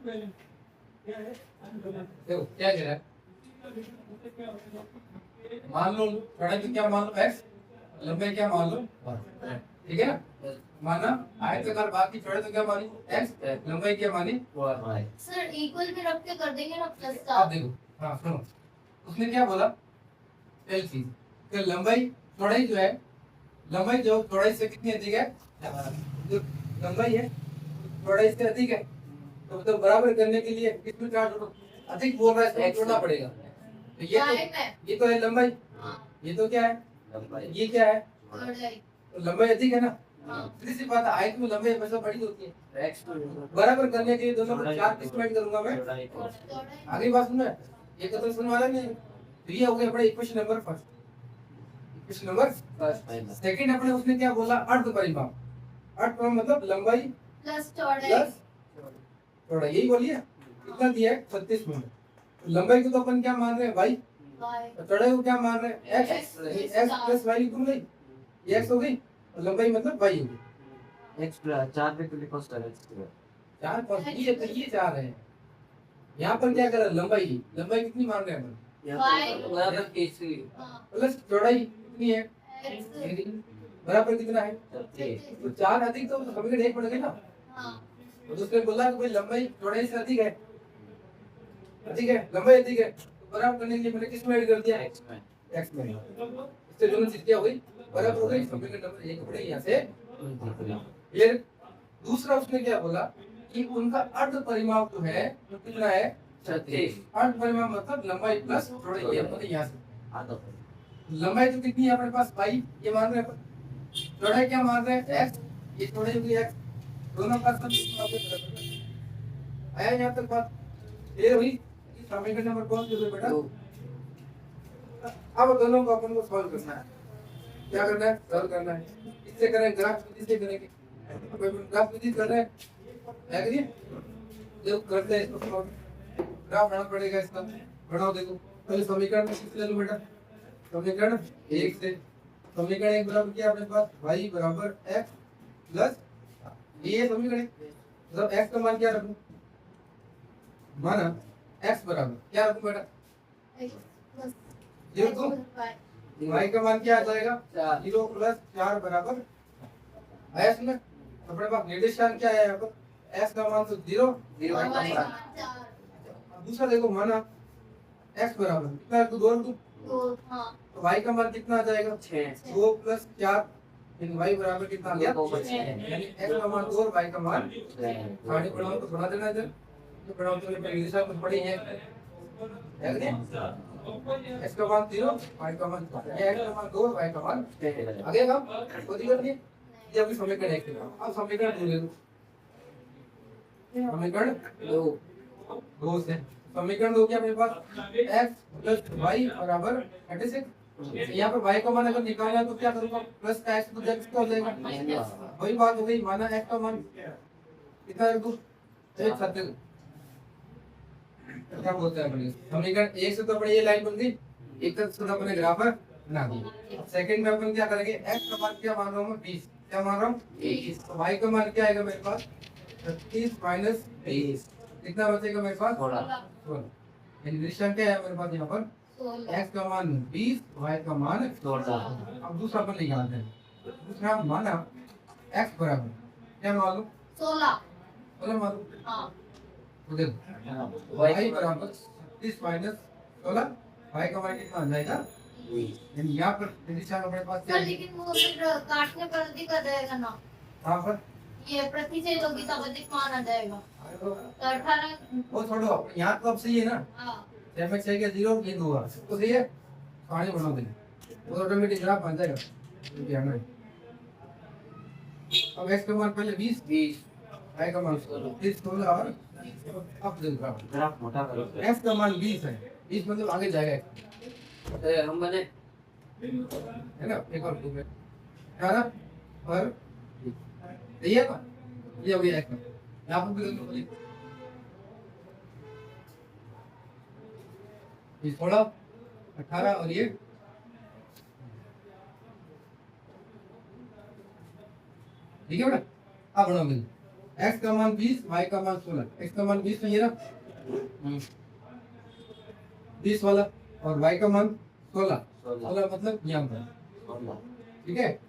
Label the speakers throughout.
Speaker 1: देखो क्या कह रहा है, मान लो चौड़ाई तो क्या मान लो x, लंबाई क्या मान लो y, ठीक है ना। माना आयताकार भाग की चौड़ाई तो क्या मानी x, लंबाई क्या मानी y।
Speaker 2: सर इक्वल में रख के कर देंगे ना प्लस का।
Speaker 1: आप देखो, हाँ सुनो, उसने क्या बोला पहली चीज कि लंबाई चौड़ाई जो है, लंबाई जो चौड़ाई से कितनी अधिक है, जो लंबाई है चौड़ाई से अधिक है, तो बराबर करने के लिए कितनी चार्ज अधिक बोल रहा है, जोड़ना पड़ेगा। तो ये तो है लंबाई, ये तो क्या है लंबाई, ये क्या है तो लंबाई अधिक है ना। सीधी सी बात है, हाइट में लंबाई हमेशा बड़ी होती है। बराबर करने के लिए दोनों को 4 किस में करूंगा मैं, आगे बात सुनना है, ये तो सुनने वाला नहीं। तो ये हो गया अपना equation number first. Equation number first. Second अपने उसने क्या बोला, अर्ध परिमाप। अर्ध परिमाप मतलब लंबाई
Speaker 2: प्लस चौड़ाई,
Speaker 1: चौड़ाई, यही बोलिए। कितना दिया है 36 मिनट। लंबाई को तो अपन क्या मान रहे हैं भाई, चौड़ाई को क्या मान रहे हैं x, x प्लस y लिखूं नहीं, ये x हो गई और लंबाई मतलब y हो गई।
Speaker 3: x प्लस 4 पे क्लिक करो,
Speaker 1: 4 पर ये तो ये 4 है। यहाँ पर क्या कर रहा है, लंबाई कितनी मान रहे हैं अपन, प्लस चौड़ाई कितनी है बराबर कितना है, तो 4 अधिक तो समीकरण 1 बन गया ना। तो दूसरे बोला कि भाई लंबाई चौड़ाई से अधिक है, लंबाई अधिक है, तो बराबर करने के लिए मैंने किस में ऐड कर दिया x में। इससे दोनों चीज क्या हो गई, बराबर हो गई। समीकरण नंबर 1 पड़े यहाँ से क्लियर। दूसरा उसने क्या बोला कि उनका अर्ध परिमाप जो है तो कितना है 36। अर्ध परिमाप मतलब लंबाई प्लस चौड़ाई, ये मतलब यहाँ से लंबाई तो कितनी है अपने पास y, ये मान रहे हैं अपन, चौड़ाई क्या मान रहे हैं x, ये चौड़ाई होगी x, दोनों का आया यहाँ तक बात क्लियर हुई। समीकरण नंबर कौन सी बेटा, अब दोनों को अपन को सॉल्व करना है। क्या करना है, सॉल्व करना है। इससे करें ग्राफ विधि से करेंगे, ग्राफ विधि कर रहे हैं देखो करते हैं इसको सॉल्व। ग्राफ बनाना पड़ेगा इसका, बनाओ। देखो पहले समीकरण में किससे ले लो बेटा, समीकरण 1 से। समीकरण 1 बराबर क्या अपने पास y बराबर x प्लस ये समीकरण, मतलब x का मान क्या रखूं, माना x बराबर क्या रखूं बेटा, ये रखूं, y का मान क्या आ जाएगा 0 प्लस 4 बराबर आया। सुना अपने पास निर्देशांक क्या है यहाँ पर, x का मान तो 0, y का मान। दूसरा देखो माना x बराबर कितना है, 2 तो y का मान कितना आ जाएगा 6, 2 प्लस 4, y बराबर कितना आ गया 6, यानी x का मान 2 और y का मान 6। पढ़ाओ तो बढ़ा देना इधर, तो पढ़ाओ तो निर्देशांक कुछ पढ़ी है x का मान 0, y का मान 6, ये x का मान 2 और y का मान 6। आगे काम कोई दिक्कत नहीं। ये अभी समीकरण 1 का, अब समीकरण 2 ले लो। समीकरण 2 से समीकरण 2 क्या मेरे पास x प्लस y बराबर 36। यहाँ पर y का मान अगर निकालना है तो क्या करूँगा, प्लस का x तो x हो जाएगा, वही बात हो गई। माना x का मान कितना है, 36। क्या बोलते हैं अपने समीकरण 1 से तो अपने ये लाइन बन गई, एक तक से अपने ग्राफ बना दिया। सेकंड में अपन क्या करेंगे, x का मान क्या मान रहा हूँ मैं 20, क्या मान रहा हूँ 20, तो y का मान क्या आएगा मेरे पास 36 माइनस 20, कितना बचेगा मेरे पास 16। निर्देशांक क्या है मेरे पास यहाँ पर, x का मान 20, y का मान 16। अब दूसरा अपन निकालते हैं। दूसरा माना x बराबर क्या मान लो 16 मान लो, तो देखो y बराबर 36 माइनस 16, y का मान कितना आ जाएगा, यानी यहाँ पर निर्देशांक हमारे पास क्या है,
Speaker 2: लेकिन वो फिर काटने पर अधिक आ जाएगा ना,
Speaker 1: यहाँ पर
Speaker 2: ये प्रतिशत होगी तब अधिक मान आ जाएगा। तो 18
Speaker 1: वो छोड़ो, यहाँ तो अब सही है ना, जब मैं 6 के 0 ये 2 तो सही है, कहानी बना देंगे वो ऑटोमेटिक ग्राफ बन जाएगा। ध्यान रहे, अब x का मान पहले 20, y का मान 16 और अब देखो
Speaker 3: ग्राफ मोटा करो।
Speaker 1: x का मान 20 है, 20 मतलब आगे जाएगा
Speaker 3: हम बने
Speaker 1: है ना, एक और 2 में 18 और सही है ना, ये हो गया x का। यहाँ पर भी ये 16, 18 और ये ठीक है बेटा। अब बनाओ x का मान 20, y का मान 16। x का मान 20 नहीं है ना, 20 वाला, और y का मान 16। 16 मतलब यहाँ पर, ठीक है।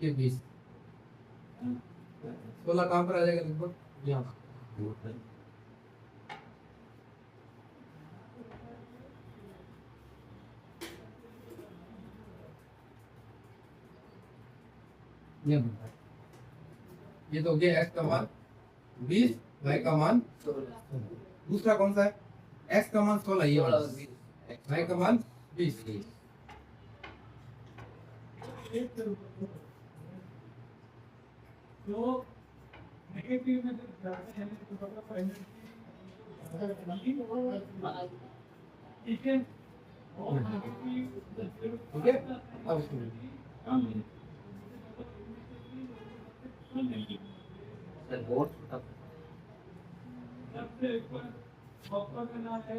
Speaker 1: ये 20, 16 कहाँ पर आ जाएगा लगभग, यहाँ। ये तो हो गया x का मान 20, y का मान 16। दूसरा कौन सा है, x का मान 16, ये वाला, y का मान 20। ठीक है, अब इसको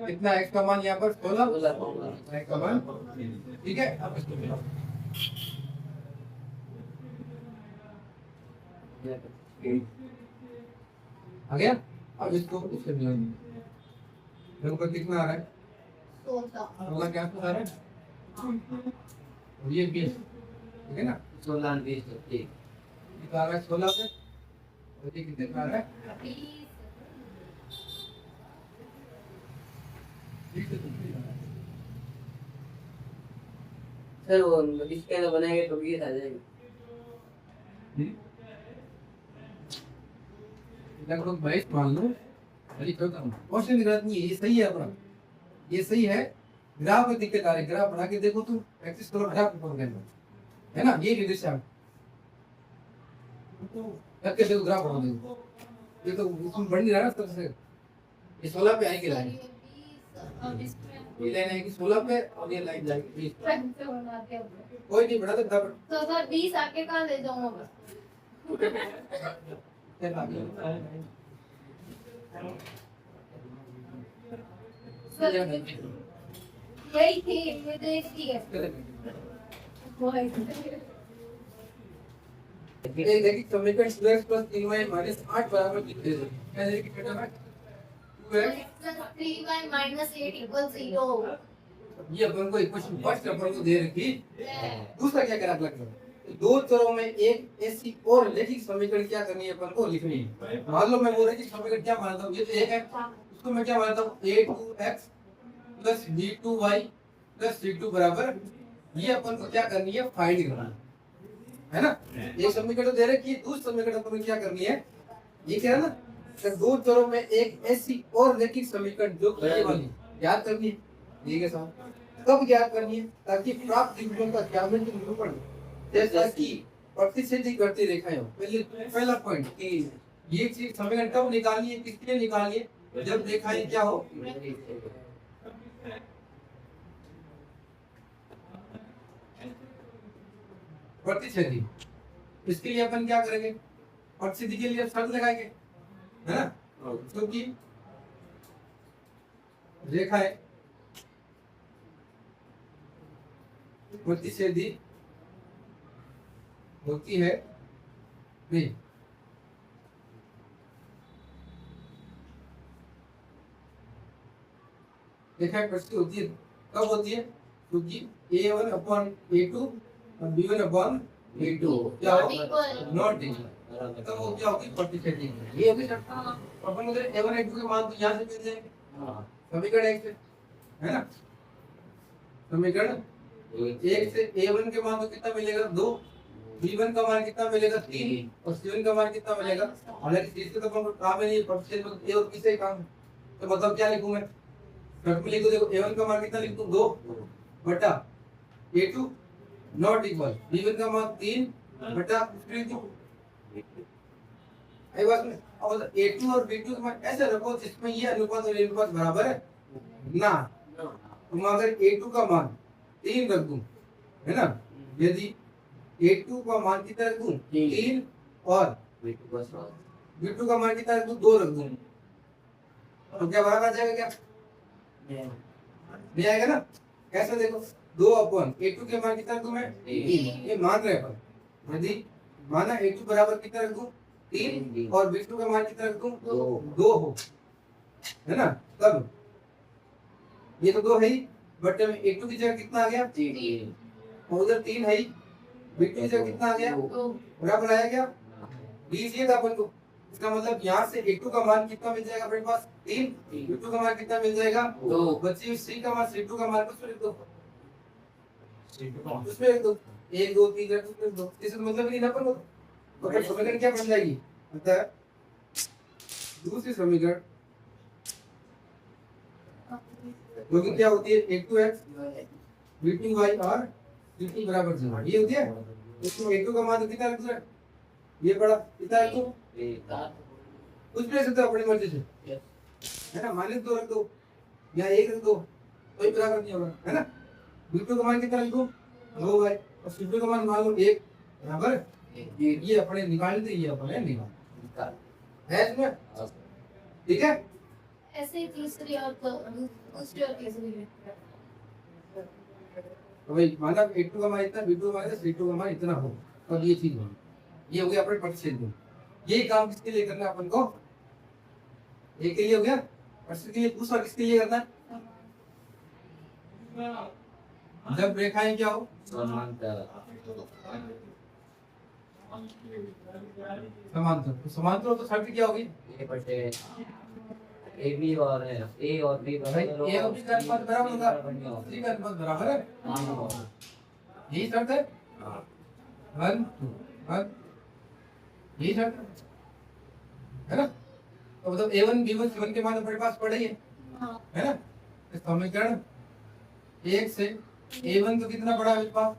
Speaker 1: कितना, x का मान यहाँ पर 16, y का मान, ठीक है। अब इसको मिलाओ, आ गया। अब इसको इससे मिलाओ, देखो पर कितना आ रहा है, 16 क्या आ रहा है, और ये 20, ठीक है ना।
Speaker 3: 16 और 20 ठीक।
Speaker 1: कितना आ रहा है 16 पे, और ये कितने का आ रहा है, 20।
Speaker 3: सर वो इसके अंदर बनाएंगे तो 20 आ जाएगा।
Speaker 1: लगभग 22 मान लो, क्वेश्चन की गलत नहीं है, ये सही है अपना, ये सही है। ग्राफ में दिक्कत आ रही है, ग्राफ बना के देखो तुम, एक्सिस करो, ग्राफ ऊपर देना है ना, ये दिशा करके देखो, ग्राफ बना देखो, ये तो उसमें बढ़ नहीं रहा ना तरह से। ये 16 पे आएगी लाइन, ये लाइन आएगी 16 पे, और ये लाइन जाएगी 20 पे। कोई नहीं बढ़ा सकता,
Speaker 2: तो सर 20 आके कहाँ ले जाऊंगा, यही थी, ये तो एक थी है।
Speaker 1: देखिए समीकरण 2x + 3y - 8 बराबर कितने है, क्या है कि बेटा मैं 2x
Speaker 2: 3y - 8 = 0।
Speaker 1: ये अपन को इक्वेशन फर्स्ट अपन को दे रखी। दूसरा क्या करा लगता है, दो चरों में एक ऐसी और रैखिक समीकरण क्या करनी है अपन को, लिखनी है। मान लो मैं वो रैखिक समीकरण क्या मानता हूँ, ये तो एक है, उसको मैं क्या मानता हूँ, a2x + b2y + c2 बराबर, ये अपन को क्या करनी है, फाइंड करना है ना। एक समीकरण दे रखी है, दूसरी समीकरण अपन क्या करनी है, ये क्या है ना, तो दो चरों में एक ऐसी और रैखिक समीकरण जो ये वाली याद करनी है, ठीक है साहब। कब ज्ञात करनी है, ताकि प्राप्त विकल्प का ज्यामितीय निरूपण जैसा कि प्रतिच्छेदी करती रेखाएं हो। पहला पॉइंट कि ये चीज समीकरण कब निकालनी है, किसके लिए निकालनी है, जब रेखाएं क्या हो, प्रतिच्छेदी। इसके लिए अपन क्या करेंगे, प्रतिच्छेदी के लिए शर्त लगाएंगे, है ना, क्योंकि रेखाएं प्रतिच्छेदी होती है नहीं, रेखाएं प्रतिच्छेदी होती है, कब होती है, क्योंकि a1/a2 और b1/a2 क्या होगा, नॉट इक्वल, तब वो क्या होगी, प्रतिच्छेदी। ये होगी शर्त। अपन उधर a1 a2 के मान तो यहाँ से मिल जाएंगे, समीकरण 1 से, है ना। समीकरण 1 से a1 के मान तो कितना मिलेगा, 2, b1 का मान कितना मिलेगा, 3, और c1 का मान कितना मिलेगा। हालांकि चीज तो अपन को काम है नहीं, प्रतिच्छेद में a और b से ही काम है, तो मतलब क्या लिखूं मैं, शर्त में लिख दो, देखो a1 का मान कितना लिख दूं, 2 बटा a2 नॉट इक्वल, b1 का मान 3 बटा 3। आई बात में, अब a2 और b2 का मान ऐसे रखो जिसमें ये अनुपात और ये अनुपात बराबर है ना। तुम अगर a2 का मान 3 रख दूं, है ना, यदि a2 का मान कितना रख दूं, 3, और b2 का मान कितना रख दूं, 2 रख दूं, तो क्या बराबर आ जाएगा, क्या नहीं आएगा ना। कैसे देखो, 2/a2 के मान कितना रख दूं मैं, 3, ये मान रहे अपन, यदि माना a2 बराबर कितना रख दूं 3 और b2 का मान कितना रख दूं 2 हो, है ना, तब ये तो 2 है ही, बट a2 की जगह कितना आ गया
Speaker 3: 3
Speaker 1: और उधर 3 है ही, b2 की जगह कितना आ गया बराबर आया क्या, लीजिएगा अपन को। इसका मतलब यहाँ से a2 का मान कितना मिल जाएगा अपने पास 3, b2 का मान कितना मिल जाएगा 2, बची हुई c का मान c2 का मान उसमें लिख दो, उसमें लिख दो 1 2 3 रख दो, इसका मतलब नहीं ना अपन को, तो फिर समीकरण क्या बन जाएगी, अतः दूसरी समीकरण जो कि क्या होती है a2x b2y और c2 बराबर 0, ये होती है। इसमें a2 का मान कितना रख दो, ये बड़ा कितना रख दो, कुछ भी रख सकते हो अपनी मर्जी से, है ना, -2 रख दो या 1 रख दो, कोई बराबर नहीं होगा, है ना। b2 का मान कितना रख दो 2y और c2 का मान मान लो 1 बराबर, ये अपने निकाल दे, ये अपने निकाल है इसमें, ठीक है।
Speaker 2: ऐसे ही तीसरी और दूसरी और तीसरी है।
Speaker 1: तो भाई माना a2 का मान इतना, b2 का मान c2 का मान इतना हो, अब ये चीज हो, ये हो गया अपने प्रतिच्छेद में। ये काम किसके लिए करना है अपन को, ये के लिए हो गया, प्रतिच्छेद के लिए दूसरा किसके लिए करना है, जब रेखाएं क्या हो समांतर, तो समांतर हो तो शर्त क्या होगी,
Speaker 3: ए बी और ए और बी
Speaker 1: भाई ए और बी का अनुपात बराबर होगा, सी का अनुपात बराबर है, यही शर्त है, 1 2 1 यही शर्त है ना। तो मतलब a1 b1 c1 के मान अपने पास पड़े ही है ना। इस समीकरण 1 से a1 तो कितना बड़ा है मेरे पास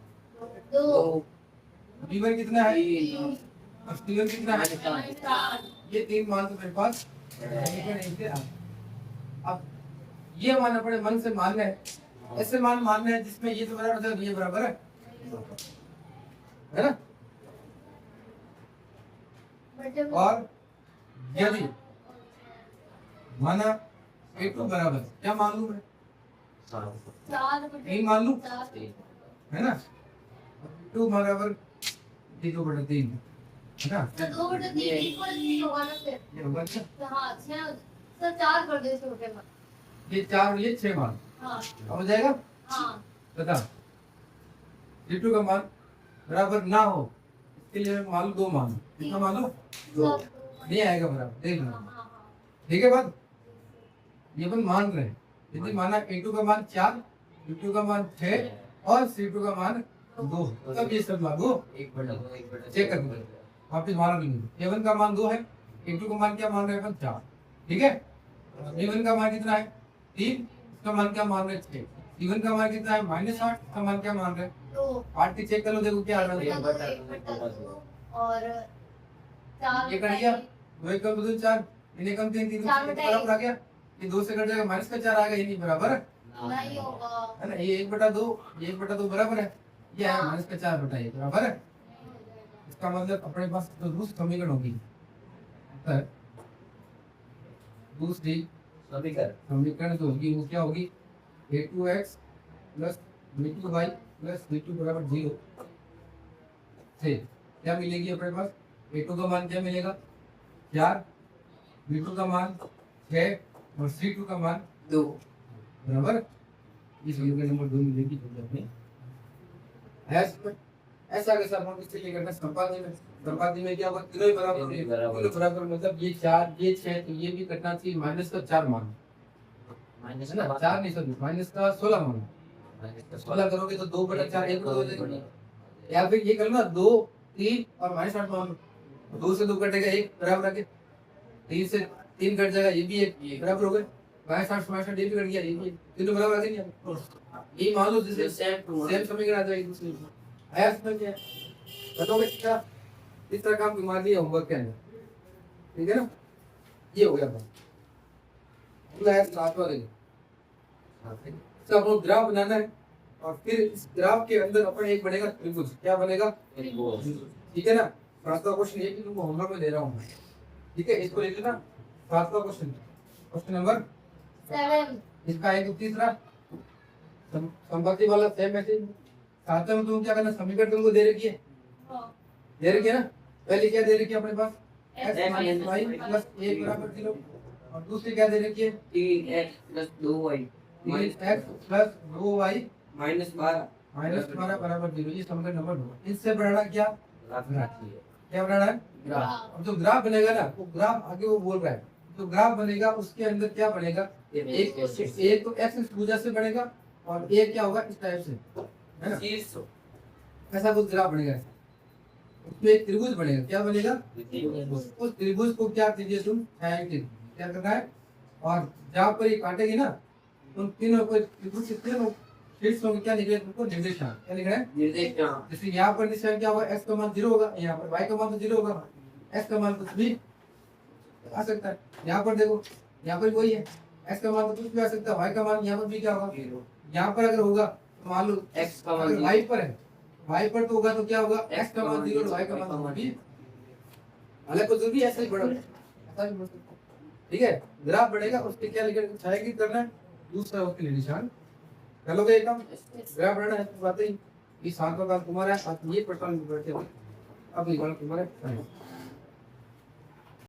Speaker 2: 2,
Speaker 1: b1 कितना है
Speaker 2: तीन,
Speaker 1: और c1 कितना है,
Speaker 2: 4,
Speaker 1: ये 3 मान तो मेरे पास समीकरण 1 से आ। अब ये मान अपने मन से मानना है, ऐसे मान मानना है जिसमें ये तो बराबर है ये बराबर है ना। और यदि माना a2 बराबर क्या मान लूं मैं 3 मान लूं, है ना, 2 बराबर 3 है ना,
Speaker 2: तो 2/3 इक्वल नहीं होगा ना फिर,
Speaker 1: ये होगा क्या,
Speaker 2: हाँ 6 सर 4 कर दे छोटे में,
Speaker 1: ये 4 और ये 6 मान
Speaker 2: हाँ
Speaker 1: हो जाएगा
Speaker 2: हाँ
Speaker 1: तथा a2 का मान बराबर ना हो इसके लिए मैं मान लूं 2 मान, कितना मान लो 2, नहीं आएगा बराबर, देख लो, ठीक है बात, ये अपन मान रहे हैं। यदि माना a2 का मान 4, b2 का मान 6 और c2 का मान 2, तब ये सब लागू चेक कर दो, वापिस माना नहीं, a1 का मान 2 है, a2 का मान क्या मान रहे हैं अपन 4, ठीक है, b1 का मान कितना है 3, इसका मान क्या मान रहे हैं 6, c1 का मान कितना है -8, इसका मान क्या मान रहे हैं
Speaker 2: 2,
Speaker 1: 8 की चेक कर लो, देखो क्या आ रहा है,
Speaker 2: 1/2 और 4
Speaker 1: ये कर दिया 2 1 2 4, इन्हें कम 3 3 बराबर आ गया, ये 2 से कट जाएगा -4 आ गया, ये नहीं बराबर है
Speaker 2: नहीं होगा
Speaker 1: ना, ये 1/2 ये 1/2 बराबर है, ये है -4 बटा ये बराबर है। इसका मतलब अपने पास तो दूसरी समीकरण होगी, दूसरी समीकरण जो होगी वो क्या होगी a2x plus b2y plus b2 बराबर 0 से क्या मिलेगी अपने पास, a2 का मान क्या मिलेगा 4, b2 का मान 6 और c2 का मान 2 बराबर, इस समीकरण नंबर 2 मिलेगी अपने ऐसा कैसा हम किसके लिए करना, संपादी में क्या होगा तीनों ही बराबर होंगे, तीनों बराबर मतलब ये 4 ये 6 तो ये भी कटना चाहिए -4 मान, है ना, 4 नहीं सॉरी -16 मान, 16 करोगे तो 2/4 1 हो जाएगा, या फिर ये करो ना 2 3 और -8 मान लो, 2 से 2 कटेगा 1 बराबर आ गया, 3 से 3 कट जाएगा ये भी 1 बराबर हो गए, -8 ये भी कट गया, ये भी तीनों बराबर आ गए, ये मान लो जिससे सेम समीकरण आ जाएगी दूसरी आया समझ गया, बताओगे क्या इस तरह काम घुमा दिया होमवर्क के अंदर, ठीक है ना, ये हो गया तो आपको ग्राफ बनाना है और फिर इस ग्राफ के अंदर अपन एक बनेगा त्रिभुज, क्या बनेगा ठीक है ना। 7वां क्वेश्चन ये कि तुमको होमवर्क में दे रहा हूँ, ठीक है, इसको लिख लेना 7वां क्वेश्चन, क्वेश्चन नंबर
Speaker 2: 7,
Speaker 1: इसका एक तीसरा संपत्ति वाला सेम मैसेज, साथ में तुम क्या करना समीकरण तुमको दे रखी है, दे रखी है ना, पहले क्या दे रखी है अपने पास
Speaker 2: x
Speaker 1: x - y प्लस 1 बराबर 0, और दूसरी क्या दे रखी है
Speaker 3: 3x plus 2y
Speaker 1: 3x plus 2y
Speaker 3: minus 12
Speaker 1: minus 12 बराबर 0। ये समीकरण नंबर 2। इससे बनाना क्या क्या बनाना है
Speaker 3: ग्राफ
Speaker 1: अब जो ग्राफ बनेगा ना, वो ग्राफ आगे वो बोल रहा है, जो ग्राफ बनेगा उसके अंदर क्या बनेगा, एक तो एक्स इस भुजा से बनेगा और एक क्या होगा इस टाइप से, है ना,
Speaker 3: शीर्ष
Speaker 1: ऐसा कुछ ग्राफ बनेगा। उसमें एक त्रिभुज बनेगा, क्या बनेगा, उस त्रिभुज को क्या कीजिए तुम ट्रायंगल, क्या करना है, और जहाँ पर ये काटेगी ना उन तीनों को त्रिभुज के तीनों शीर्षों में क्या लिख रहे हैं तुमको, निर्देशांक क्या लिख रहे हैं,
Speaker 3: निर्देशांक।
Speaker 1: जैसे यहाँ पर निशान क्या होगा, x का मान 0 होगा, यहाँ पर y का मान तो 0 होगा, x का मान कुछ भी आ सकता है। यहाँ पर देखो, यहाँ पर वही है, x का मान तो कुछ भी आ सकता है, y का मान यहाँ पर भी क्या होगा, यहाँ पर अगर होगा तो मान लो
Speaker 3: x का मान
Speaker 1: अगर y पर है, y पर तो होगा तो क्या होगा, x का मान 0 और y का मान भी, अलग कुछ भी ऐसा ही बढ़ा, ऐसा ही बढ़ सकता है। ठीक है, ग्राफ बढ़ेगा उसके क्या लिखना, छायांकित करना है, दूसरा उसके लिए निशान कर लोगे एक काम, ग्राफ बढ़ना है तो बात ही, ये 7 का काम तुम्हारा है, ये प्रश्न बैठे हो अब निकालो तुम्हारे।